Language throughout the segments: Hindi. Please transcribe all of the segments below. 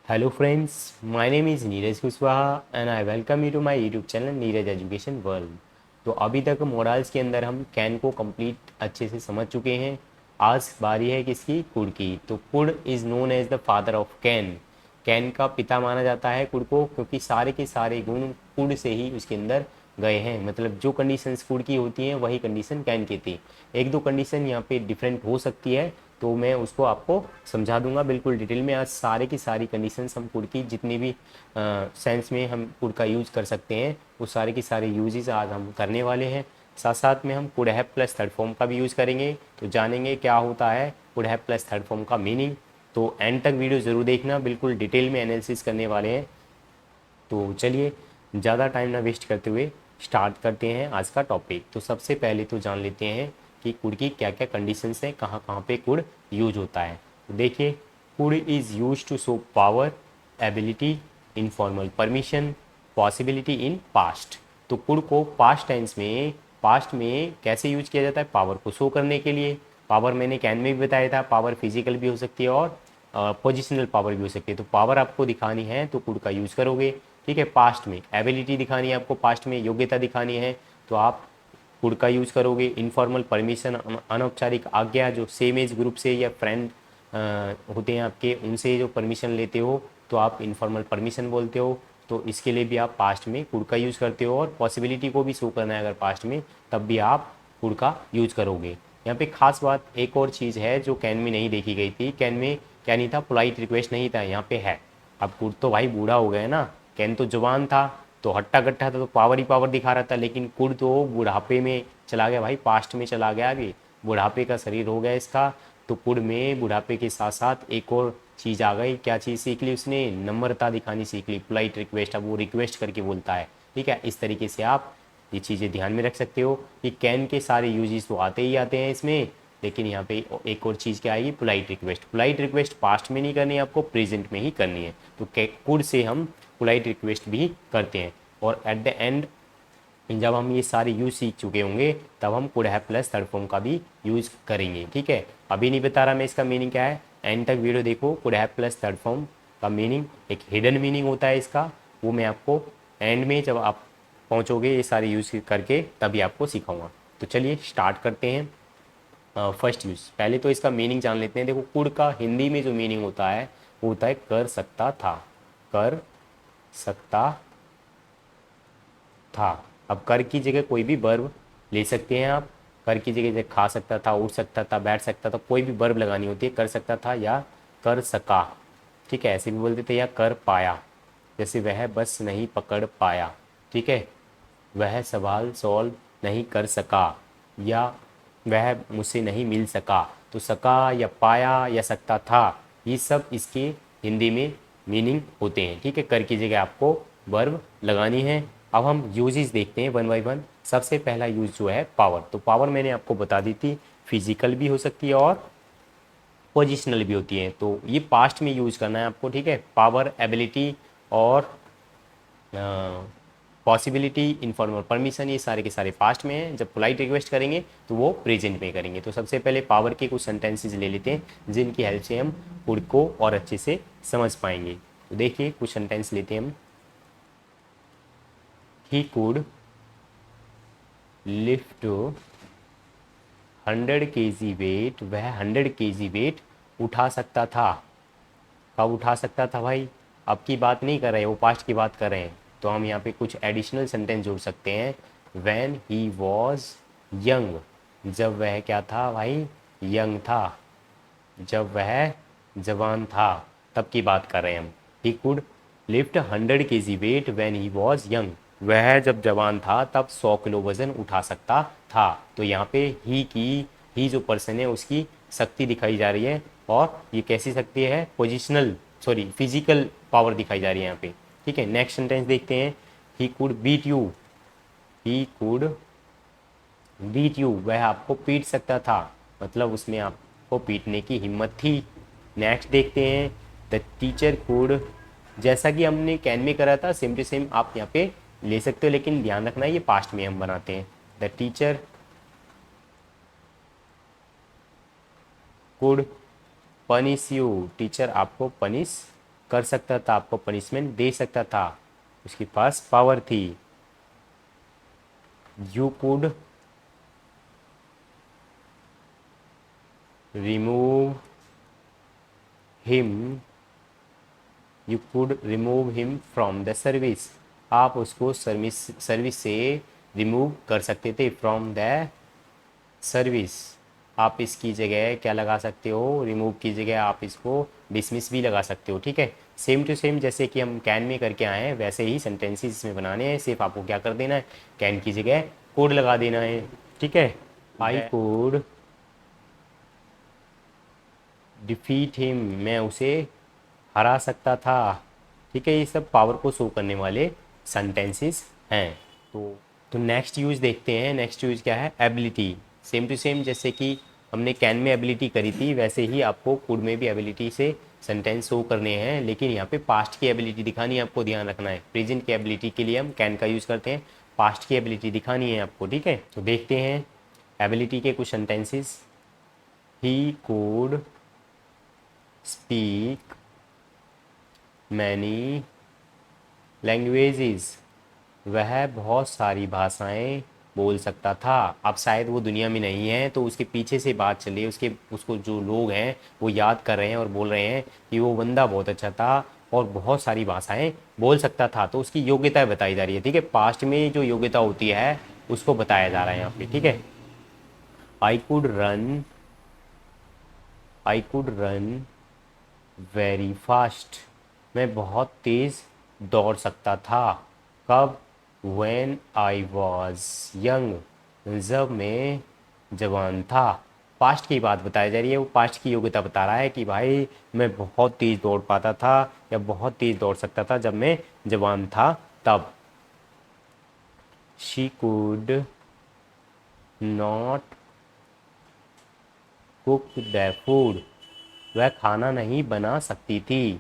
Hello friends, my name is Neeraj Kushwaha and I welcome you to my YouTube channel Neeraj education world. तो अभी तक मॉडल्स के अंदर हम कैन को कंप्लीट अच्छे से समझ चुके हैं। आज बारी है किसकी? कुड की। तो could is known as the father of can. Can का पिता माना जाता है कुड को, क्योंकि सारे के सारे गुण कुड से ही उसके अंदर गए हैं। मतलब जो कंडीशंस कुड की होती हैं वही कंडीशन कैन की थी। एक दो कंडीशन यहाँ पे डिफरेंट हो सकती है, तो मैं उसको आपको समझा दूंगा बिल्कुल डिटेल में। आज सारे की सारी कंडीशंस हम कुड की जितनी भी सेंस में हम कुड का यूज़ कर सकते हैं वो सारे की सारे यूजेस आज हम करने वाले हैं। साथ साथ में हम could have plus third form का भी यूज़ करेंगे, तो जानेंगे क्या होता है could have plus third form का मीनिंग। तो एंड तक वीडियो ज़रूर देखना, बिल्कुल डिटेल में एनालिसिस करने वाले हैं। तो चलिए ज़्यादा टाइम ना वेस्ट करते हुए स्टार्ट करते हैं आज का टॉपिक। तो सबसे पहले तो जान लेते हैं कि कुड की क्या क्या कंडीशंस हैं, कहाँ कहाँ पे कुड यूज होता है। तो देखिए, could is use to show power, ability, informal permission, possibility in past. तो कुड को पास्ट में कैसे यूज किया जाता है? पावर को शो करने के लिए। पावर मैंने कैन में भी बताया था, पावर फिजिकल भी हो सकती है और पोजिशनल पावर भी हो सकती है। तो पावर आपको दिखानी है तो कुड का यूज़ करोगे। ठीक है, पास्ट में एबिलिटी दिखानी है आपको, पास्ट में योग्यता दिखानी है तो आप कुड का यूज़ करोगे। इनफॉर्मल परमिशन, अनौपचारिक आज्ञा, जो सेम एज ग्रुप से या फ्रेंड होते हैं आपके, उनसे जो परमिशन लेते हो तो आप इनफॉर्मल परमिशन बोलते हो। तो इसके लिए भी आप पास्ट में कुड का यूज़ करते हो। और पॉसिबिलिटी को भी शो करना है अगर पास्ट में, तब भी आप कुड का यूज़ करोगे। यहाँ पे खास बात एक और चीज़ है जो कैन में नहीं देखी गई थी। कैन में क्या नहीं था? पोलाइट रिक्वेस्ट नहीं था, यहाँ पे है। अब कुड तो भाई बूढ़ा हो गया ना, कैन तो जवान था तो हट्टा कट्टा था तो पावर ही पावर दिखा रहा था, लेकिन कुड तो बुढ़ापे में चला गया भाई, पास्ट में चला गया, अभी बुढ़ापे का शरीर हो गया इसका। तो कुड में बुढ़ापे के साथ साथ एक और चीज़ आ गई। क्या चीज़ सीख ली उसने? नम्रता दिखानी सीख ली, पोलाइट रिक्वेस्ट। अब वो रिक्वेस्ट करके बोलता है। ठीक है, इस तरीके से आप ये चीज़ें ध्यान में रख सकते हो कि कैन के सारे यूजेस तो आते ही आते हैं इसमें, लेकिन यहाँ पे एक और चीज़ क्या आएगी? Polite request. Polite request past में नहीं करनी है आपको, प्रेजेंट में ही करनी है। तो कुड से हम पोलाइट रिक्वेस्ट भी करते हैं। और एट द एंड जब हम ये सारे यूज सीख चुके होंगे तब हम could have plus third form का भी यूज़ करेंगे। ठीक है, अभी नहीं बता रहा मैं इसका मीनिंग क्या है, एंड तक वीडियो देखो। Could have plus third form का मीनिंग, एक हिडन मीनिंग होता है इसका, वो मैं आपको एंड में जब आप पहुंचोगे ये सारे यूज़ करके तभी आपको सिखाऊंगा। तो चलिए स्टार्ट करते हैं। फर्स्ट यूज़, पहले तो इसका मीनिंग जान लेते हैं। देखो, कुड का हिंदी में जो मीनिंग होता है वो होता है कर सकता था। कर सकता था। अब कर की जगह कोई भी वर्ब ले सकते हैं आप। कर की जगह जैसे खा सकता था, उठ सकता था, बैठ सकता था, कोई भी वर्ब लगानी होती है। कर सकता था या कर सका। ठीक है, ऐसे भी बोलते थे। या कर पाया, जैसे वह बस नहीं पकड़ पाया। ठीक है, वह सवाल सॉल्व नहीं कर सका, या वह मुझसे नहीं मिल सका। तो सका या पाया या सकता था, ये सब इसके हिंदी में मीनिंग होते हैं। ठीक है, कर की जगह आपको वर्ब लगानी है। अब हम यूजेस देखते हैं वन बाय वन। सबसे पहला यूज जो है पावर। तो पावर मैंने आपको बता दी थी, फिजिकल भी हो सकती है और पोजिशनल भी होती है। तो ये पास्ट में यूज करना है आपको। ठीक है, पावर, एबिलिटी और पॉसिबिलिटी, इनफॉर्मल परमिशन, ये सारे के सारे पास्ट में हैं। जब पोलाइट रिक्वेस्ट करेंगे तो वो प्रेजेंट में करेंगे। तो सबसे पहले पावर के कुछ सेंटेंसेस ले लेते हैं जिनकी हेल्प से हम कुड को और अच्छे से समझ पाएंगे। तो देखिए कुछ सेंटेंस लेते हैं हम। He could lift 100 kg weight, वह 100 kg वेट उठा सकता था। कब उठा सकता था भाई? अब की बात नहीं कर रहे हैं, वो पास्ट की बात कर रहे हैं। तो हम यहाँ पे कुछ एडिशनल सेंटेंस जोड़ सकते हैं। व्हेन ही वॉज यंग, जब वह क्या था भाई? यंग था। जब वह जवान था तब की बात कर रहे हैं हम। He could lift 100 kg weight when he was young, वह जब जवान था तब 100 किलो वजन उठा सकता था। तो यहाँ पे ही जो पर्सन है उसकी शक्ति दिखाई जा रही है। और ये कैसी शक्ति है? पोजिशनल, सॉरी फिजिकल पावर दिखाई जा रही है यहाँ पे। ठीक है, नेक्स्ट सेंटेंस देखते हैं। He could beat you, he could beat you, वह आपको पीट सकता था, मतलब उसमें आपको पीटने की हिम्मत थी। नेक्स्ट देखते हैं। द टीचर कुड, जैसा कि हमने कैन में करा था सेम टू सेम आप यहाँ पे ले सकते हो, लेकिन ध्यान रखना ये पास्ट में हम बनाते हैं। The teacher could punish you, teacher आपको पनिश कर सकता था, आपको पनिशमेंट दे सकता था, उसके पास पावर थी। You could remove him, you could remove him from the service, आप उसको सर्विस से रिमूव कर सकते थे, फ्रॉम द सर्विस। आप इसकी जगह क्या लगा सकते हो, रिमूव की जगह आप इसको डिसमिस भी लगा सकते हो। ठीक है, सेम टू सेम जैसे कि हम कैन में करके आए हैं वैसे ही सेंटेंसेस इसमें बनाने हैं, सिर्फ आपको क्या कर देना है, कैन की जगह कोड लगा देना है। ठीक है, आई कुड डिफीट हिम, मैं उसे हरा सकता था। ठीक है, ये सब पावर को शो करने वाले सेंटेंसेस हैं। तो नेक्स्ट यूज देखते हैं। नेक्स्ट यूज क्या है, एबिलिटी। सेम टू सेम जैसे कि हमने कैन में एबिलिटी करी थी वैसे ही आपको कुड में भी एबिलिटी से सेंटेंस शो करने हैं, लेकिन यहाँ पे पास्ट की एबिलिटी दिखानी है, आपको ध्यान रखना है। प्रेजेंट की एबिलिटी के लिए हम कैन का यूज़ करते हैं, पास्ट की एबिलिटी दिखानी है आपको। ठीक है, तो देखते हैं एबिलिटी के कुछ sentences. He could speak many languages, वह बहुत सारी भाषाएं बोल सकता था। अब शायद वो दुनिया में नहीं है, तो उसके पीछे से बात चल रही है, उसको जो लोग हैं वो याद कर रहे हैं और बोल रहे हैं कि वो बंदा बहुत अच्छा था और बहुत सारी भाषाएं बोल सकता था, तो उसकी योग्यता बताई जा रही है। ठीक है, पास्ट में जो योग्यता होती है उसको बताया जा रहा है यहाँ पे। ठीक है, I could run, I could run very fast, मैं बहुत तेज़ दौड़ सकता था। कब, when I was young, जब मैं जवान था। पास्ट की बात बताई जा रही है, वो पास्ट की योग्यता बता रहा है कि भाई मैं बहुत तेज़ दौड़ पाता था या बहुत तेज़ दौड़ सकता था जब मैं जवान था तब। She could not cook the food, वह खाना नहीं बना सकती थी।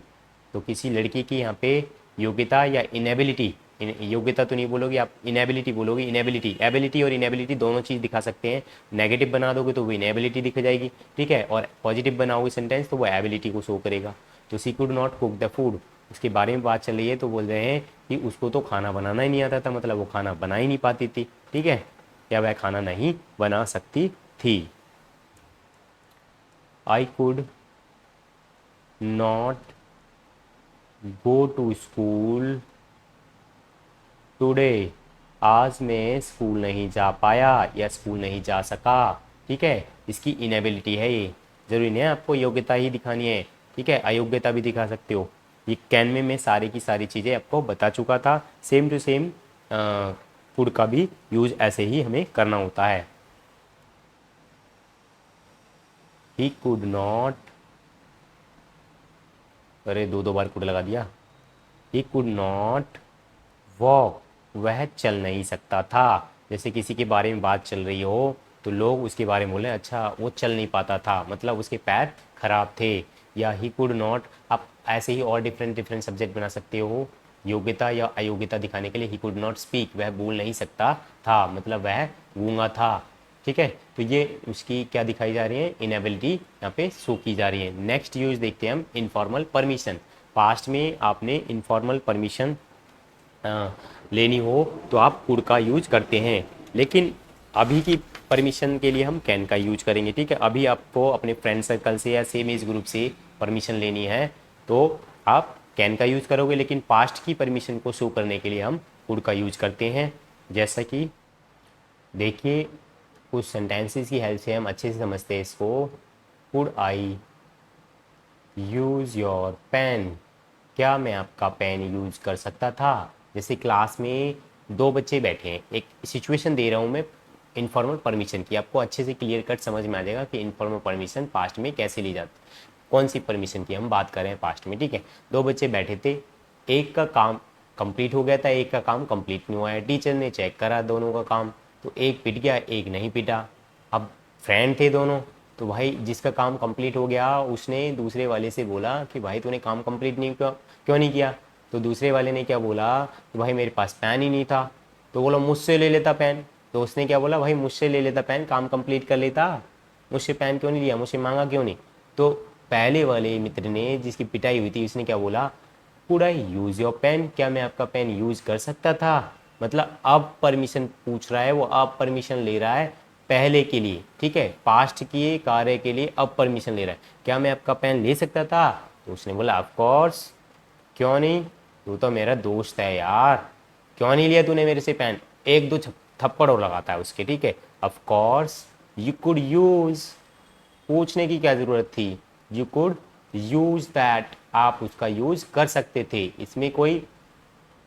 तो किसी लड़की की यहाँ पे योग्यता या इनेबिलिटी, योग्यता तो नहीं बोलोगे आप, इनेबिलिटी बोलोगे। इनेबिलिटी, एबिलिटी और इनेबिलिटी दोनों चीज़ दिखा सकते हैं। नेगेटिव बना दोगे तो वो इनेबिलिटी दिख जाएगी। ठीक है, और पॉजिटिव बनाओगे सेंटेंस तो वो एबिलिटी को शो करेगा। तो she could not cook the food, उसके बारे में बात चल रही है, तो बोल रहे हैं कि उसको तो खाना बनाना ही नहीं आता था, मतलब वो खाना बना ही नहीं पाती थी। ठीक है, या वह खाना नहीं बना सकती थी। I could not go to school today, आज मैं स्कूल नहीं जा पाया या स्कूल नहीं जा सका। ठीक है, इसकी इनेबिलिटी है ये, ज़रूरी नहीं है आपको योग्यता ही दिखानी है। ठीक है, अयोग्यता भी दिखा सकते हो। ये कैन में मैं सारी की सारी चीज़ें आपको बता चुका था। सेम टू सेम फूड का भी यूज ऐसे ही हमें करना होता है। ही कुड नॉट, अरे दो दो बार कुड लगा दिया। ही कुड नॉट वॉक, वह चल नहीं सकता था। जैसे किसी के बारे में बात चल रही हो तो लोग उसके बारे में बोले अच्छा वो चल नहीं पाता था, मतलब उसके पैर खराब थे। या ही कुड नॉट, आप ऐसे ही और डिफरेंट डिफरेंट सब्जेक्ट बना सकते हो योग्यता या अयोग्यता दिखाने के लिए। ही कुड नॉट स्पीक, वह बोल नहीं सकता था, मतलब वह गूंगा था। ठीक है, तो ये उसकी क्या दिखाई जा रही है, इनेबिलिटी यहाँ पे शो की जा रही है। नेक्स्ट यूज देखते हैं हम, इनफॉर्मल परमिशन। पास्ट में आपने इनफॉर्मल परमिशन लेनी हो तो आप कुड का यूज करते हैं, लेकिन अभी की परमिशन के लिए हम कैन का यूज करेंगे। ठीक है, अभी आपको अपने फ्रेंड सर्कल से या सेम एज ग्रुप से परमिशन लेनी है तो आप कैन का यूज करोगे, लेकिन पास्ट की परमिशन को शो करने के लिए हम कुड का यूज करते हैं। जैसा कि देखिए कुछ सेंटेंसेस की हेल्प से हम अच्छे से समझते हैं इसको। Could I use your pen, क्या मैं आपका पेन यूज़ कर सकता था। जैसे क्लास में दो बच्चे बैठे हैं, एक सिचुएशन दे रहा हूँ मैं इनफॉर्मल परमिशन की, आपको अच्छे से क्लियर कट समझ में आ जाएगा कि इनफॉर्मल परमिशन पास्ट में कैसे ली जाती, कौन सी परमिशन की हम बात कर रहे हैं पास्ट में। ठीक है, दो बच्चे बैठे थे, एक का काम कंप्लीट हो गया था, एक का काम कंप्लीट नहीं हुआ है। टीचर ने चेक करा दोनों का काम, तो एक पिट गया एक नहीं पिटा। अब फ्रेंड थे दोनों, तो भाई जिसका काम कंप्लीट हो गया उसने दूसरे वाले से बोला कि भाई तूने काम कंप्लीट नहीं क्यों नहीं किया। तो दूसरे वाले ने क्या बोला कि भाई मेरे पास पेन ही नहीं था। तो बोला मुझसे ले लेता पेन। तो उसने क्या बोला, भाई मुझसे ले लेता पेन, काम कंप्लीट कर लेता, मुझसे पेन क्यों नहीं लिया, मुझसे मांगा क्यों नहीं। तो पहले वाले मित्र ने जिसकी पिटाई हुई थी उसने क्या बोला, could I use your pen, क्या मैं आपका पेन यूज़ कर सकता था। मतलब अब परमिशन पूछ रहा है वो, अब परमिशन ले रहा है पहले के लिए, ठीक है, पास्ट किए कार्य के लिए अब परमिशन ले रहा है, क्या मैं आपका पेन ले सकता था। तो उसने बोला ऑफ कोर्स, क्यों नहीं, तू तो मेरा दोस्त है यार, क्यों नहीं लिया तूने मेरे से पेन। एक दो थप्पड़ और लगाता है उसके, ठीक है। Of course you could use, पूछने की क्या ज़रूरत थी, यू कुड यूज़ दैट, आप उसका यूज़ कर सकते थे, इसमें कोई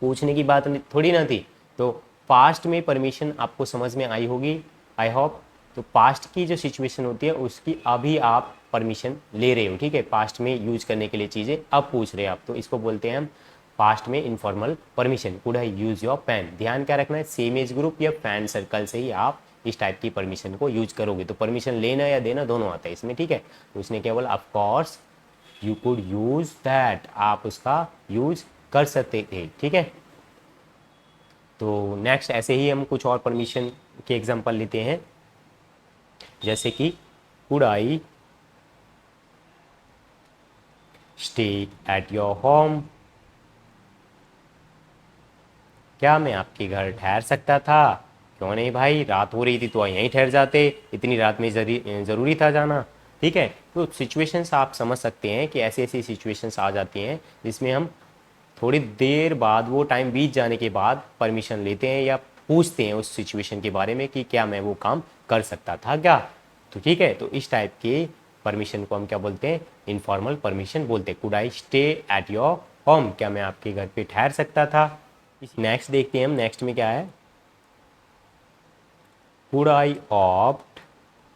पूछने की बात थोड़ी ना थी। तो पास्ट में परमिशन आपको समझ में आई होगी, आई होप। तो पास्ट की जो सिचुएशन होती है उसकी अभी आप परमिशन ले रहे हो, ठीक है, पास्ट में यूज करने के लिए चीज़ें अब पूछ रहे हैं आप, तो इसको बोलते हैं हम पास्ट में informal permission. Could I use your pen, ध्यान क्या रखना है, सेम एज ग्रुप या फ्रेंड सर्कल से ही आप इस टाइप की परमिशन को यूज करोगे, तो परमिशन लेना या देना दोनों आता है इसमें, ठीक है। तो उसने क्या बोला, of course you could use that, आप उसका यूज कर सकते थे, ठीक है। तो नेक्स्ट ऐसे ही हम कुछ और परमिशन के एग्जांपल लेते हैं, जैसे कि could I stay at your home, क्या मैं आपके घर ठहर सकता था। क्यों नहीं भाई, रात हो रही थी तो यहीं ठहर जाते, इतनी रात में ज़रूरी था जाना, ठीक है। तो सिचुएशंस आप समझ सकते हैं कि ऐसी ऐसी सिचुएशंस आ जाती हैं जिसमें हम थोड़ी देर बाद, वो टाइम बीत जाने के बाद परमिशन लेते हैं या पूछते हैं उस सिचुएशन के बारे में कि क्या मैं वो काम कर सकता था क्या। तो ठीक है, तो इस टाइप के परमिशन को हम क्या बोलते हैं, इनफॉर्मल परमिशन बोलते हैं। Could I stay at your home, क्या मैं आपके घर पे ठहर सकता था। नेक्स्ट देखते हैं हम, नेक्स्ट में क्या है, कुड आई ऑप्ट,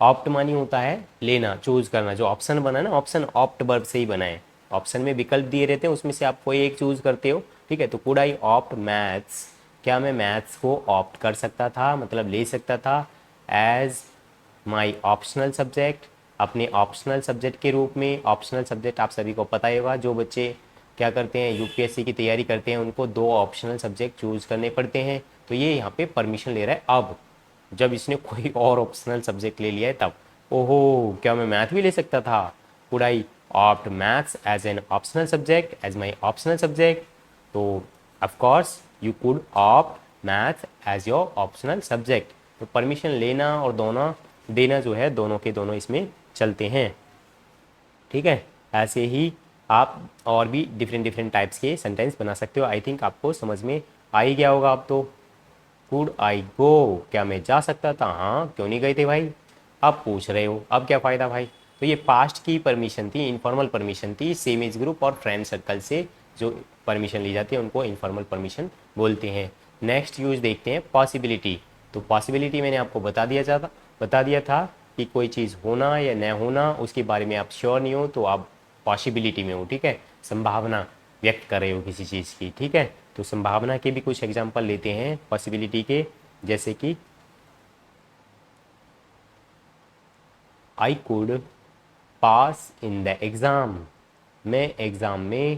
ऑप्ट मानी होता है लेना, चूज करना, जो ऑप्शन बना है ना, ऑप्शन ऑप्ट वर्ब से ही बना है, ऑप्शन में विकल्प दिए रहते हैं उसमें से आप कोई एक चूज करते हो, ठीक है। तो कुड आई ऑप्ट मैथ्स, क्या मैं मैथ्स को ऑप्ट कर सकता था, मतलब ले सकता था एज माई ऑप्शनल सब्जेक्ट, अपने ऑप्शनल सब्जेक्ट के रूप में। ऑप्शनल सब्जेक्ट आप सभी को पता ही होगा, जो बच्चे क्या करते हैं यूपीएससी की तैयारी करते हैं उनको दो ऑप्शनल सब्जेक्ट चूज करने पड़ते हैं, तो ये यहाँ पे परमिशन ले रहा है अब, जब इसने कोई और ऑप्शनल सब्जेक्ट ले लिया है तब। ओहो, क्या मैं मैथ भी ले सकता था, could I opt maths as an optional subject, as my optional subject. तो of course you could opt math as your optional subject. तो परमिशन लेना और दोनों देना जो है, दोनों के दोनों इसमें चलते हैं, ठीक है। ऐसे ही आप और भी डिफरेंट डिफरेंट टाइप्स के सेंटेंस बना सकते हो। आई थिंक आपको समझ में आ ही गया होगा अब तो। कुड आई गो, क्या मैं जा सकता था, हाँ क्यों नहीं गए थे भाई, अब पूछ रहे हो, अब क्या फ़ायदा भाई। तो ये पास्ट की परमिशन थी, इनफॉर्मल परमिशन थी, सेम एज ग्रुप और फ्रेंड सर्कल से जो परमिशन ली जाती है उनको इनफॉर्मल परमिशन बोलते हैं। नेक्स्ट यूज देखते हैं पॉसिबिलिटी। तो पॉसिबिलिटी मैंने आपको बता दिया था कि कोई चीज़ होना या न होना उसके बारे में आप श्योर नहीं हो तो आप पॉसिबिलिटी में हो, ठीक है, संभावना व्यक्त कर रहे हो किसी चीज़ की, ठीक है। तो संभावना के भी कुछ एग्जांपल लेते हैं पॉसिबिलिटी के, जैसे कि I could pass in the exam, मैं एग्ज़ाम में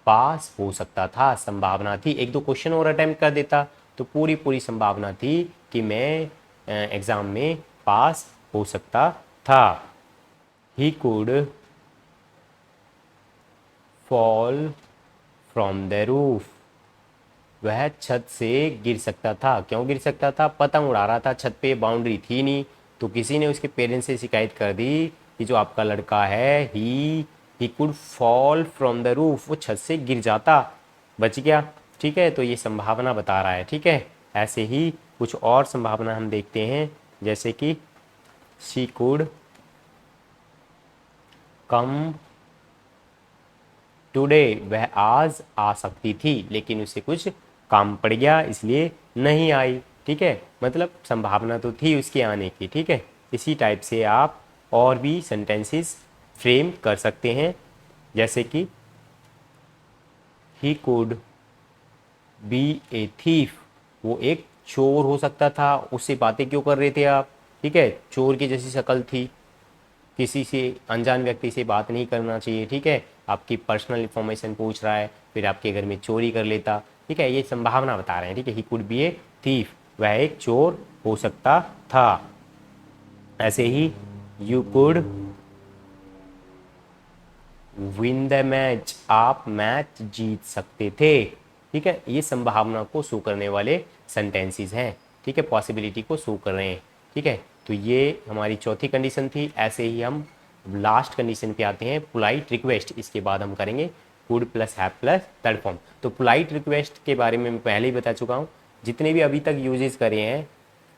पास हो सकता था, संभावना थी। एक दो क्वेश्चन और अटेम्प्ट कर देता तो पूरी पूरी संभावना थी कि मैं एग्ज़ाम में पास हो सकता था। He could fall from the roof, वह छत से गिर सकता था। क्यों गिर सकता था, पतंग उड़ा रहा था, छत पे बाउंड्री थी नहीं, तो किसी ने उसके पेरेंट्स से शिकायत कर दी कि जो आपका लड़का है he could fall from the roof, वो छत से गिर जाता, बच गया, ठीक है। तो ये संभावना बता रहा है, ठीक है। ऐसे ही कुछ और संभावना हम देखते हैं, जैसे कि शी कुड कम टुडे, वह आज आ सकती थी लेकिन उसे कुछ काम पड़ गया इसलिए नहीं आई, ठीक है। मतलब संभावना तो थी उसके आने की, ठीक है। इसी टाइप से आप और भी सेंटेंसेस फ्रेम कर सकते हैं, जैसे कि ही कुड बी ए थीफ, वो एक चोर हो सकता था, उससे बातें क्यों कर रहे थे आप, ठीक है, चोर की जैसी शक्ल थी, किसी से अनजान व्यक्ति से बात नहीं करना चाहिए, ठीक है। आपकी पर्सनल इंफॉर्मेशन पूछ रहा है फिर आपके घर में चोरी कर लेता, ठीक है, ये संभावना बता रहे हैं, ठीक है। He could be a thief, वह एक चोर हो सकता था। ऐसे ही you could win the match, आप मैच जीत सकते थे। ठीक है, ये संभावना को शो करने वाले सेंटेंसेस हैं। ठीक है, पॉसिबिलिटी को शो कर रहे हैं। ठीक है, तो ये हमारी चौथी कंडीशन थी। ऐसे ही हम लास्ट कंडीशन पे आते हैं, पोलाइट रिक्वेस्ट। इसके बाद हम करेंगे could plus have plus third form. तो पोलाइट रिक्वेस्ट के बारे में मैं पहले ही बता चुका हूँ। जितने भी अभी तक यूजेस करे हैं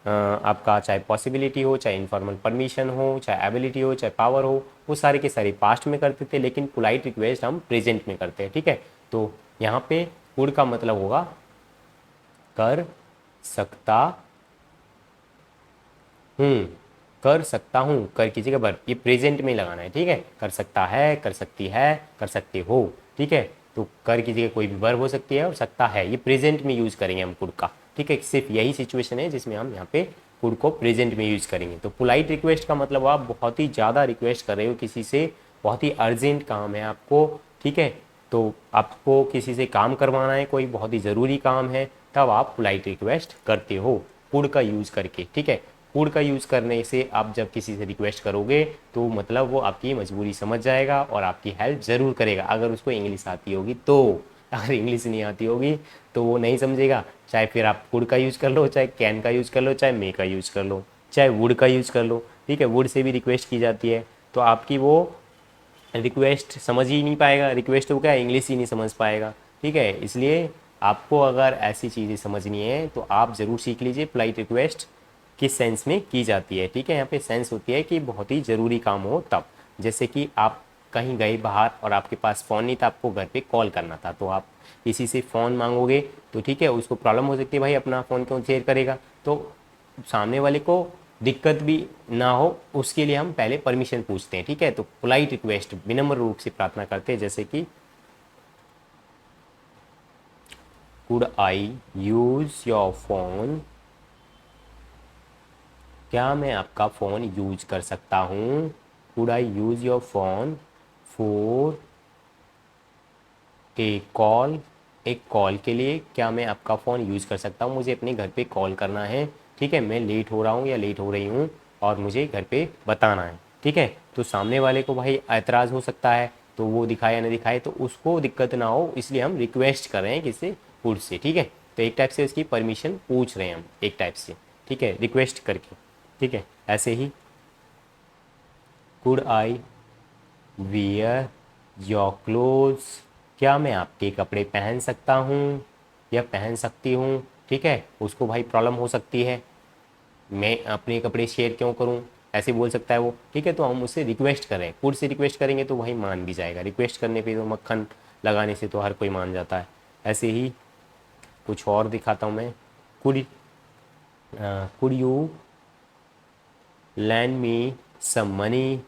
आपका, चाहे पॉसिबिलिटी हो, चाहे इनफॉर्मल परमिशन हो, चाहे एबिलिटी हो, चाहे पावर हो, वो सारे के सारे पास्ट में करते थे, लेकिन पोलाइट रिक्वेस्ट हम प्रेजेंट में करते हैं। ठीक है, तो यहाँ पे कुड का मतलब होगा कर सकता हूँ, कर सकता हूँ, कर की जगह बर, ये प्रेजेंट में लगाना है। ठीक है, कर सकता है, कर सकती है, कर सकते हो। ठीक है, तो कर की जगह कोई भी वर्ब हो सकती है और सकता है ये प्रेजेंट में यूज़ करेंगे हम कुड का। ठीक है, सिर्फ यही सिचुएशन है जिसमें हम यहाँ पे कुड को प्रेजेंट में यूज़ करेंगे। तो पोलाइट रिक्वेस्ट का मतलब आप बहुत ही ज़्यादा रिक्वेस्ट कर रहे हो किसी से, बहुत ही अर्जेंट काम है आपको। ठीक है, तो आपको किसी से काम करवाना है, कोई बहुत ही ज़रूरी काम है, तब आप पोलाइट रिक्वेस्ट करते हो कुड का यूज़ करके। ठीक है, कुड का यूज़ करने से आप जब किसी से रिक्वेस्ट करोगे तो मतलब वो आपकी मजबूरी समझ जाएगा और आपकी हेल्प ज़रूर करेगा, अगर उसको इंग्लिश आती होगी तो। अगर इंग्लिश नहीं आती होगी तो वो नहीं समझेगा। चाहे फिर आप कुड का यूज़ कर लो, चाहे कैन का यूज़ कर लो, चाहे मे का यूज़ कर लो, चाहे वुड का यूज़ कर लो। ठीक है, वुड से भी रिक्वेस्ट की जाती है, तो आपकी वो रिक्वेस्ट समझ ही नहीं पाएगा। रिक्वेस्ट हो क्या, इंग्लिश ही नहीं समझ पाएगा। ठीक है, इसलिए आपको अगर ऐसी चीज़ें समझनी है तो आप ज़रूर सीख लीजिए पोलाइट रिक्वेस्ट किस सेंस में की जाती है। ठीक है, यहाँ पे सेंस होती है कि बहुत ही ज़रूरी काम हो तब, जैसे कि आप कहीं गए बाहर और आपके पास फ़ोन नहीं था, आपको घर पे कॉल करना था, तो आप किसी से फ़ोन मांगोगे तो ठीक है, उसको प्रॉब्लम हो सकती है, भाई अपना फ़ोन क्यों शेयर करेगा, तो सामने वाले को दिक्कत भी ना हो उसके लिए हम पहले परमिशन पूछते हैं। ठीक है, तो पोलाइट रिक्वेस्ट विनम्र रूप से प्रार्थना करते हैं, जैसे कि could I use your phone, क्या मैं आपका फ़ोन यूज कर सकता हूँ। Could I use your phone for a call, एक कॉल के लिए क्या मैं आपका फ़ोन यूज़ कर सकता हूँ, मुझे अपने घर पे कॉल करना है। ठीक है, मैं लेट हो रहा हूँ या लेट हो रही हूँ और मुझे घर पे बताना है। ठीक है, तो सामने वाले को भाई एतराज़ हो सकता है, तो वो दिखाए या ना दिखाए तो उसको दिक्कत ना हो, इसलिए हम रिक्वेस्ट कर रहे हैं किससे, खुद से। ठीक है, तो एक टाइप से उसकी परमिशन पूछ रहे हैं हम, एक टाइप से। ठीक है, रिक्वेस्ट करके। ठीक है, ऐसे he could I wear your clothes, क्या मैं आपके कपड़े पहन सकता हूँ या पहन सकती हूँ। ठीक है, उसको भाई प्रॉब्लम हो सकती है, मैं अपने कपड़े शेयर क्यों करूँ, ऐसे बोल सकता है वो। ठीक है, तो हम उससे रिक्वेस्ट करें, खुद से रिक्वेस्ट करेंगे तो वही मान भी जाएगा। रिक्वेस्ट करने पे तो मक्खन लगाने से तो हर कोई मान जाता है। ऐसे ही कुछ और दिखाता हूँ मैं। Could could you lend me some money,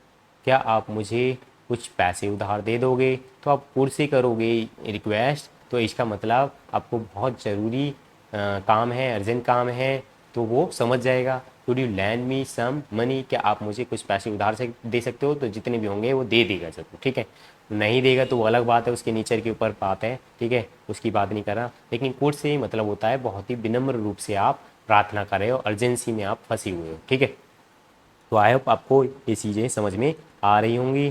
क्या आप मुझे कुछ पैसे उधार दे दोगे। तो आप कुड से करोगे रिक्वेस्ट, तो इसका मतलब आपको बहुत ज़रूरी काम है, अर्जेंट काम है, तो वो समझ जाएगा। Could you lend me some money, क्या आप मुझे कुछ पैसे उधार से दे सकते हो, तो जितने भी होंगे वो दे देगा सबको। ठीक है, नहीं देगा तो वो अलग बात है, उसके नेचर के ऊपर बात है। ठीक है, उसकी बात नहीं कर रहा, लेकिन कुड से ही मतलब होता है बहुत ही विनम्र रूप से आप प्रार्थना कर रहे हो, अर्जेंसी में आप फंसे हुए हो। ठीक है, तो आई होप आपको ये चीज़ें समझ में आ रही होंगी।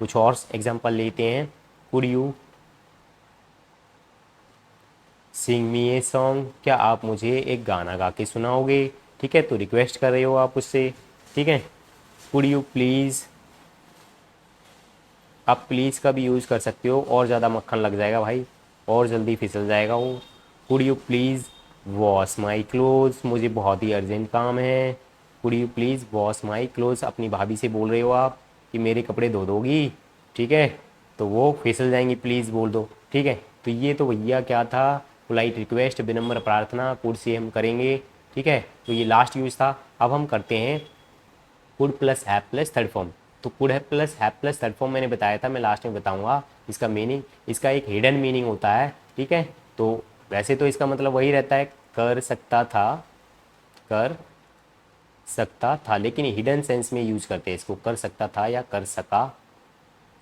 कुछ और एग्जांपल लेते हैं। Could you sing me a song, क्या आप मुझे एक गाना गा के सुनाओगे। ठीक है, तो रिक्वेस्ट कर रहे हो आप उससे। ठीक है, कुड यू प्लीज़, आप प्लीज़ का भी यूज़ कर सकते हो, और ज़्यादा मक्खन लग जाएगा भाई, और जल्दी फिसल जाएगा वो। Could you please wash my clothes, मुझे बहुत ही अर्जेंट काम है। Could you please wash my clothes, अपनी भाभी से बोल रहे हो आप कि मेरे कपड़े धो दोगी। ठीक है, तो वो फिसल जाएंगी, प्लीज़ बोल दो। ठीक है, तो ये तो भैया क्या था, पोलाइट रिक्वेस्ट, विनम्र प्रार्थना, कुड से हम करेंगे। ठीक है, तो ये लास्ट यूज़ था। अब हम करते हैं could plus have plus third form. तो कुड है plus have plus third form मैंने बताया था, मैं लास्ट में बताऊंगा इसका मीनिंग। इसका एक हिडन मीनिंग होता है। ठीक है, तो वैसे तो इसका मतलब वही रहता है, कर सकता था, कर सकता था, लेकिन हिडन सेंस में यूज करते हैं इसको, कर सकता था या कर सका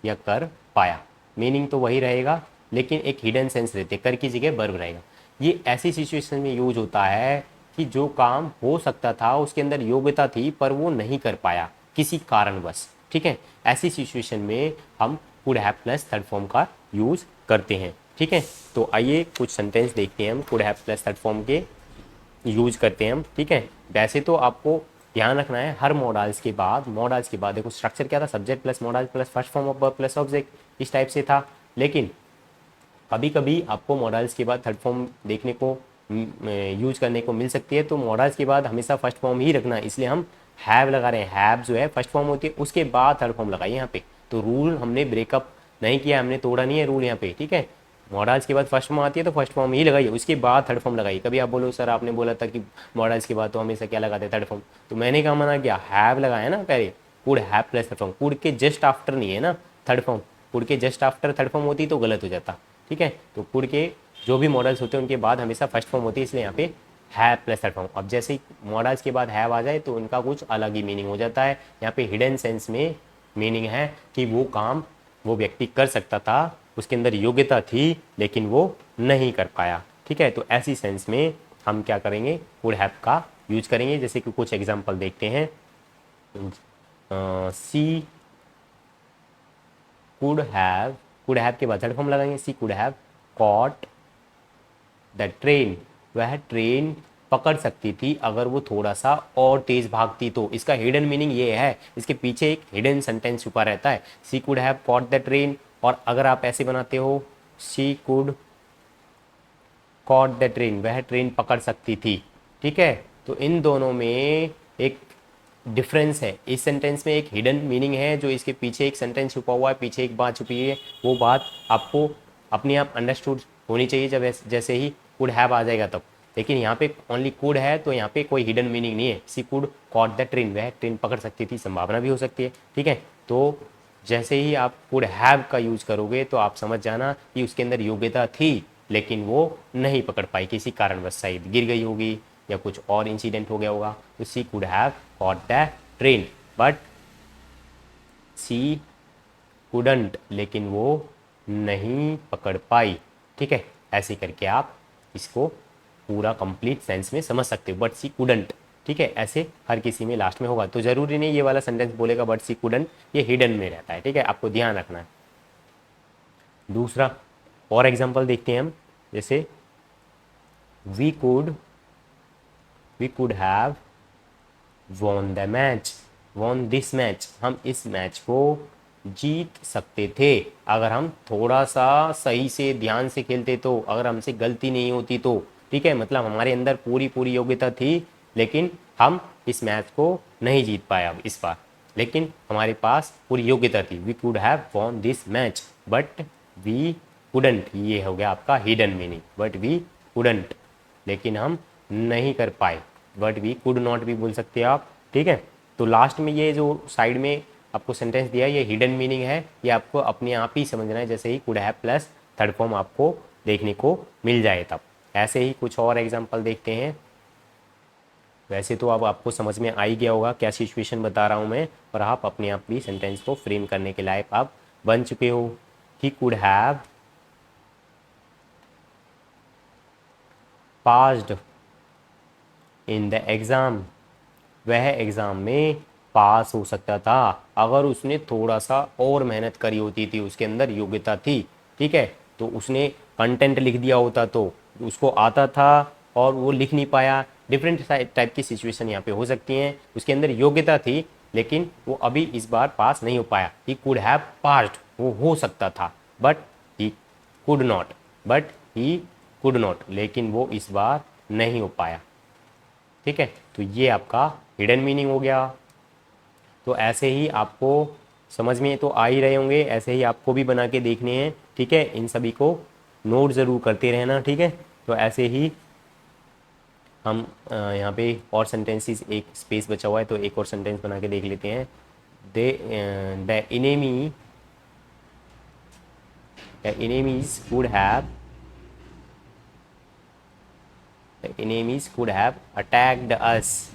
या कर पाया, मीनिंग तो वही रहेगा, लेकिन एक हिडन सेंस रहते, कर की जगह वर्ब रहेगा। ये ऐसी सिचुएशन में यूज होता है कि जो काम हो सकता था, उसके अंदर योग्यता थी, पर वो नहीं कर पाया किसी कारणवश। ठीक है, ऐसी सिचुएशन में हम could have plus third form का यूज़ करते हैं। ठीक है, तो आइए कुछ सेंटेंस देखते हैं हम could have plus third form के यूज़ करते हैं हम। ठीक है, वैसे तो आपको ध्यान रखना है हर मॉडल्स के बाद देखो स्ट्रक्चर क्या था, subject plus model plus first form of verb plus object, इस टाइप से था। लेकिन कभी कभी आपको मॉडल्स के बाद थर्ड फॉर्म देखने को यूज करने को मिल सकती है, तो मॉडल्स के बाद हमेशा फर्स्ट फॉर्म ही रखना है, इसलिए हम हैव लगा रहे हैं। हैव जो है फर्स्ट फॉर्म होती है, उसके बाद थर्ड फॉर्म लगाइए यहाँ पे। तो रूल हमने ब्रेकअप नहीं किया, हमने तोड़ा नहीं है रूल यहाँ पे। ठीक है, मॉडल्स के बाद फर्स्ट फॉर्म आती है तो फर्स्ट फॉर्म ही लगाइए, उसके बाद थर्ड फॉर्म लगाइए। कभी आप बोलो सर आपने बोला था कि मॉडल्स के बाद तो हमेशा क्या लगाते हैं, थर्ड फॉर्म, तो मैंने कहा मना किया, हैव लगाया ना पहले, could have plus third form. Could के जस्ट आफ्टर नहीं है ना थर्ड फॉर्म, कुड के जस्ट आफ्टर थर्ड फॉर्म होती तो गलत हो जाता। ठीक है, तो कुड के जो भी मॉडल्स होते हैं उनके बाद हमेशा फर्स्ट फॉर्म होती है, इसलिए यहाँ पे हैव प्लस थर्ड फॉर्म। अब जैसे ही मॉडल्स के बाद हैव आ जाए तो उनका कुछ अलग ही मीनिंग हो जाता है। यहाँ पे हिडन सेंस में मीनिंग है कि वो काम वो व्यक्ति कर सकता था, उसके अंदर योग्यता थी, लेकिन वो नहीं कर पाया। ठीक है, तो ऐसी सेंस में हम क्या करेंगे, कुड हैव का यूज करेंगे। जैसे कि कुछ एग्जांपल देखते हैं। सी कुड हैव के बाद थर्ड फॉर्म लगाएंगे, she could have caught the train, वह ट्रेन पकड़ सकती थी अगर वो थोड़ा सा और तेज भागती तो। इसका हिडन मीनिंग ये है, इसके पीछे एक हिडन सेंटेंस छुपा रहता है, she could have caught the train. और अगर आप ऐसे बनाते हो, she could caught the train, वह ट्रेन पकड़ सकती थी। ठीक है, तो इन दोनों में एक डिफरेंस है। इस सेंटेंस में एक हिडन मीनिंग है, जो इसके पीछे एक सेंटेंस छुपा हुआ है, पीछे एक बात छुपी है, वो बात आपको अपने आप अंडरस्टूड होनी चाहिए जब जैसे ही कुड हैव आ जाएगा तब। लेकिन यहाँ पे ओनली कुड है, तो यहाँ पे कोई हिडन मीनिंग नहीं है। She could caught the train, वह ट्रेन पकड़ सकती थी, संभावना भी हो सकती है। ठीक है, तो जैसे ही आप कुड हैव का यूज करोगे तो आप समझ जाना कि उसके अंदर योग्यता थी, लेकिन वो नहीं पकड़ पाई, किसी कारणवश शायद गिर गई होगी या कुछ और इंसिडेंट हो गया होगा। तो she could have caught the train but she couldn't, लेकिन वो नहीं पकड़ पाई। ठीक है, ऐसे करके आप इसको पूरा कंप्लीट सेंस में समझ सकते हो, बट सी कुडंट। ठीक है, ऐसे हर किसी में लास्ट में होगा, तो जरूरी नहीं ये वाला सेंटेंस बोलेगा बट सी कुडंट, ये हिडन में रहता है। ठीक है, आपको ध्यान रखना है। दूसरा और एग्जांपल देखते हैं हम, जैसे we could have won the match, won this match, हम इस मैच को जीत सकते थे अगर हम थोड़ा सा सही से ध्यान से खेलते तो, अगर हमसे गलती नहीं होती तो। ठीक है, मतलब हमारे अंदर पूरी पूरी योग्यता थी, लेकिन हम इस मैच को नहीं जीत पाए अब इस बार, लेकिन हमारे पास पूरी योग्यता थी। We could have won this match but we couldn't, ये हो गया आपका hidden meaning. But we couldn't, लेकिन हम नहीं कर पाए। बट वी कुड नॉट भी बोल सकते हैं आप। ठीक है, तो लास्ट में ये जो साइड में आपको सेंटेंस दिया है, ये हिडन मीनिंग है, ये आपको अपने आप ही समझना है, जैसे he could have plus third form आपको देखने को मिल जाए तब। ऐसे ही कुछ और एग्जांपल देखते हैं। वैसे तो अब आपको समझ में आ ही गया होगा क्या सिचुएशन बता रहा हूँ मैं, और आप अपने आप भी सेंटेंस को फ्रेम करने के लायक आप बन चुके हो। He could have passed in the exam, वह एग्ज़ाम में पास हो सकता था अगर उसने थोड़ा सा और मेहनत करी होती थी, उसके अंदर योग्यता थी। ठीक है, तो उसने कंटेंट लिख दिया होता तो उसको आता था और वो लिख नहीं पाया। डिफरेंट टाइप की सिचुएशन यहाँ पे हो सकती हैं। उसके अंदर योग्यता थी, लेकिन वो अभी इस बार पास नहीं हो पाया। ही कुड हैव पास्ड, वो हो सकता था, बट ही कुड नॉट, लेकिन वो इस बार नहीं हो पाया। ठीक है, तो ये आपका हिडन मीनिंग हो गया। तो ऐसे ही आपको समझ में तो आ ही रहे होंगे, ऐसे ही आपको भी बना के देखने हैं। ठीक है, इन सभी को नोट ज़रूर करते रहना। ठीक है, तो ऐसे ही हम यहाँ पे और सेंटेंसेस, एक स्पेस बचा हुआ है तो एक और सेंटेंस बना के देख लेते हैं। The enemies could have attacked us,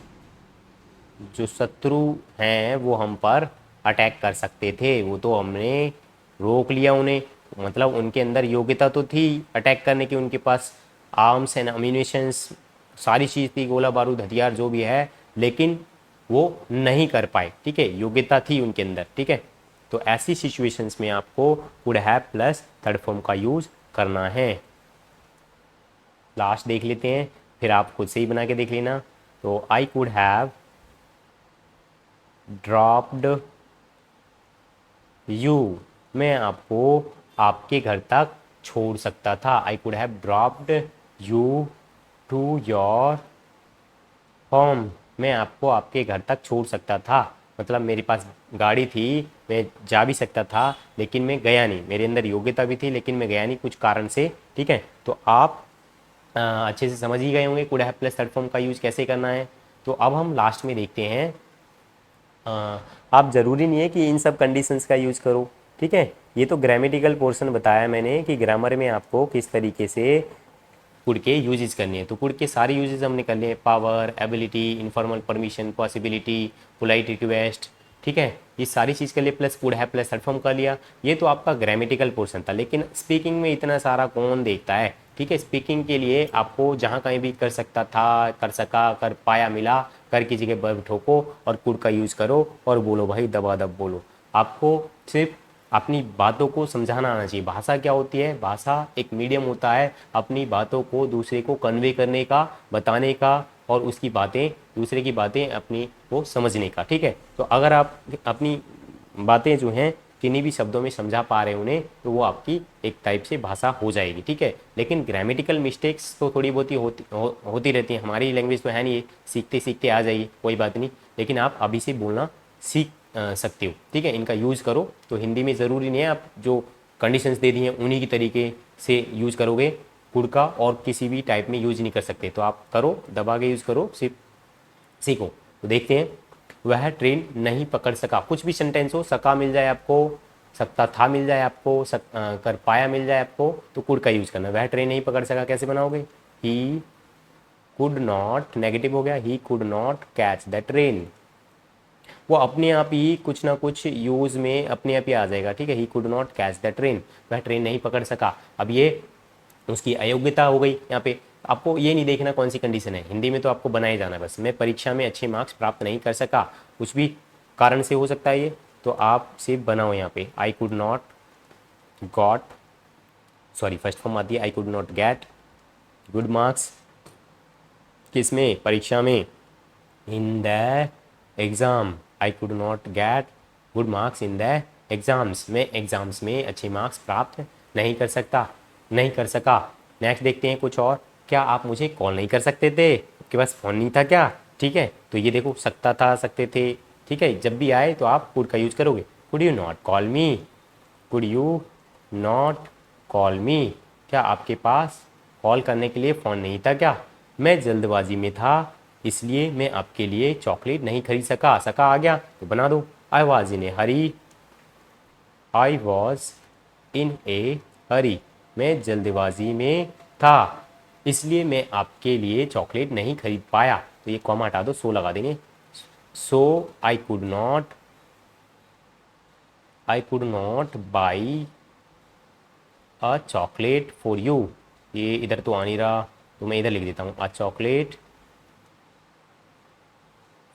जो शत्रु हैं वो हम पर अटैक कर सकते थे, वो तो हमने रोक लिया उन्हें। मतलब उनके अंदर योग्यता तो थी अटैक करने की, उनके पास आर्म्स एंड अम्यूनिशंस सारी चीज़ थी, गोला बारूद हथियार जो भी है, लेकिन वो नहीं कर पाए। ठीक है, योग्यता थी उनके अंदर। ठीक है, तो ऐसी सिचुएशंस में आपको could have plus third form का यूज़ करना है। लास्ट देख लेते हैं, फिर आप खुद से ही बना के देख लेना। तो I could have dropped you, मैं आपको आपके घर तक छोड़ सकता था। I could have dropped you to your home, मैं आपको आपके घर तक छोड़ सकता था। मतलब मेरे पास गाड़ी थी, मैं जा भी सकता था लेकिन मैं गया नहीं, मेरे अंदर योग्यता भी थी लेकिन मैं गया नहीं कुछ कारण से। ठीक है, तो आप अच्छे से समझ ही गए होंगे could have plus third form का यूज़ कैसे करना है। तो अब हम लास्ट में देखते हैं, आप ज़रूरी नहीं है कि इन सब कंडीशंस का यूज़ करो। ठीक है, ये तो ग्रामेटिकल पोर्शन बताया मैंने कि ग्रामर में आपको किस तरीके से कुड के यूजेस करने हैं। तो कुड के सारे यूजेस हमने कर लिए, power, ability, informal permission, possibility, polite request. ठीक है, ये सारी चीज़ के लिए प्लस कुड है प्लस थर्ड फॉर्म कर लिया। ये तो आपका ग्रामेटिकल पोर्शन था, लेकिन स्पीकिंग में इतना सारा कौन देखता है। ठीक है, स्पीकिंग के लिए आपको जहाँ कहीं भी कर सकता था, कर सका, कर पाया, मिला, कर की जगह वर्ब ठोको और कुड का यूज़ करो और बोलो भाई, दबादब बोलो। आपको सिर्फ अपनी बातों को समझाना आना चाहिए। भाषा क्या होती है? भाषा एक मीडियम होता है अपनी बातों को दूसरे को कन्वे करने का, बताने का और उसकी बातें, दूसरे की बातें अपनी को समझने का। ठीक है, तो अगर आप अपनी बातें जो हैं किन्हीं भी शब्दों में समझा पा रहे हैं उन्हें, तो वो आपकी एक टाइप से भाषा हो जाएगी। ठीक है, लेकिन ग्रामेटिकल मिस्टेक्स तो थोड़ी बहुत ही होती रहती हैं। हमारी लैंग्वेज तो है नहीं, सीखते सीखते आ जाइए, कोई बात नहीं, लेकिन आप अभी से बोलना सीख सकते हो। ठीक है, इनका यूज़ करो। तो हिंदी में ज़रूरी नहीं है आप जो कंडीशंस दे दी हैं उन्हीं की तरीके से यूज़ करोगे, कुड का और किसी भी टाइप में यूज़ नहीं कर सकते। तो आप करो, दबा के यूज़ करो, सिर्फ सीखो। तो देखते हैं, वह ट्रेन नहीं पकड़ सका। कुछ भी सेंटेंस हो, सका मिल जाए आपको, सकता था मिल जाए आपको, कर पाया मिल जाए आपको, तो कुड का यूज़ करना। वह ट्रेन नहीं पकड़ सका कैसे बनाओगे? ही कुड नॉट, नेगेटिव हो गया, he could not catch the train. वो अपने आप ही कुछ ना कुछ यूज़ में अपने आप ही आ जाएगा। ठीक है, he could not catch the train, वह ट्रेन नहीं पकड़ सका। अब ये उसकी अयोग्यता हो गई। यहाँ पे आपको ये नहीं देखना कौन सी कंडीशन है, हिंदी में तो आपको बनाए जाना है बस। मैं परीक्षा में अच्छे मार्क्स प्राप्त नहीं कर सका, कुछ भी कारण से हो सकता है ये, तो आप सिर्फ बनाओ यहाँ पे आई could not got, sorry first form आती है आई could not get good marks, किसमें? परीक्षा में। In the exam, I could not get good marks in the exams, मैं एग्ज़ाम्स में अच्छे मार्क्स प्राप्त नहीं कर सकता, नहीं कर सका। नेक्स्ट देखते हैं कुछ और, क्या आप मुझे कॉल नहीं कर सकते थे? आपके पास फ़ोन नहीं था क्या? ठीक है, तो ये देखो, सकता था, सकते थे। ठीक है, जब भी आए तो आप कुड का यूज़ करोगे। Could you not call me, could you not call मी, क्या आपके पास कॉल करने के लिए फ़ोन नहीं था क्या? मैं जल्दबाजी में था इसलिए मैं आपके लिए चॉकलेट नहीं खरीद सका। सका आ गया तो बना दो, I was in A Hari, I was in ए हरी, मैं जल्दबाजी में था इसलिए मैं आपके लिए चॉकलेट नहीं खरीद पाया। तो ये कॉमा हटा दो, सो लगा देंगे। So I could not buy a chocolate for you, ये इधर तो आ नहीं रहा तो मैं इधर लिख देता हूँ, अ चॉकलेट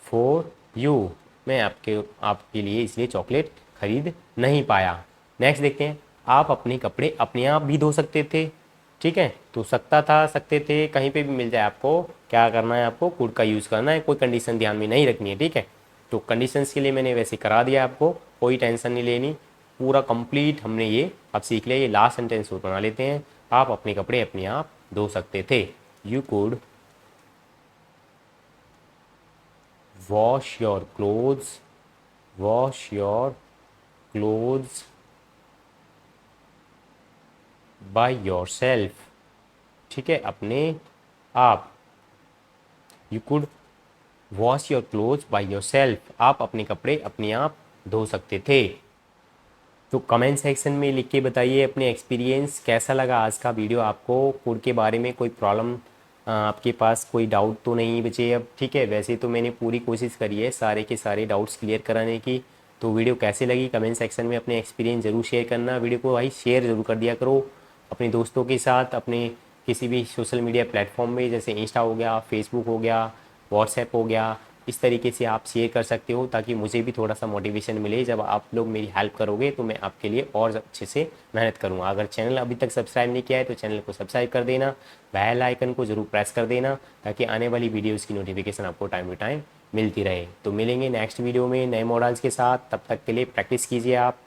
फॉर यू, मैं आपके लिए इसलिए चॉकलेट खरीद नहीं पाया। नेक्स्ट देखते हैं, आप अपने कपड़े अपने आप भी धो सकते थे। ठीक है, तो सकता था, सकते थे, कहीं पे भी मिल जाए आपको क्या करना है, आपको कुड का यूज़ करना है, कोई कंडीशन ध्यान में नहीं रखनी है। ठीक है, तो कंडीशंस के लिए मैंने वैसे करा दिया आपको, कोई टेंशन नहीं लेनी, पूरा कंप्लीट हमने ये अब सीख लिया। ये लास्ट सेंटेंस और बना लेते हैं, आप अपने कपड़े अपने आप धो सकते थे। You could wash your clothes, wash your clothes by your self. ठीक है, अपने आप, you could wash your clothes by your self, आप अपने कपड़े अपने आप धो सकते थे। तो कमेंट सेक्शन में लिख के बताइए अपने एक्सपीरियंस, कैसा लगा आज का वीडियो आपको, फूड के बारे में कोई प्रॉब्लम, आपके पास कोई डाउट तो नहीं बचे अब? ठीक है, वैसे तो मैंने पूरी कोशिश करी है सारे के सारे डाउट्स क्लियर कराने की। तो वीडियो कैसे लगी कमेंट सेक्शन में अपने एक्सपीरियंस ज़रूर शेयर करना। वीडियो को भाई शेयर ज़रूर कर दिया करो अपने दोस्तों के साथ, अपने किसी भी सोशल मीडिया प्लेटफॉर्म में, जैसे इंस्टा हो गया, फेसबुक हो गया, व्हाट्सएप हो गया, इस तरीके से आप शेयर कर सकते हो ताकि मुझे भी थोड़ा सा मोटिवेशन मिले। जब आप लोग मेरी हेल्प करोगे तो मैं आपके लिए और अच्छे से मेहनत करूँगा। अगर चैनल अभी तक सब्सक्राइब नहीं किया है तो चैनल को सब्सक्राइब कर देना, बेल आइकन को ज़रूर प्रेस कर देना ताकि आने वाली वीडियोज़ की नोटिफिकेशन आपको टाइम टू टाइम मिलती रहे। तो मिलेंगे नेक्स्ट वीडियो में नए मॉडल्स के साथ, तब तक के लिए प्रैक्टिस कीजिए आप।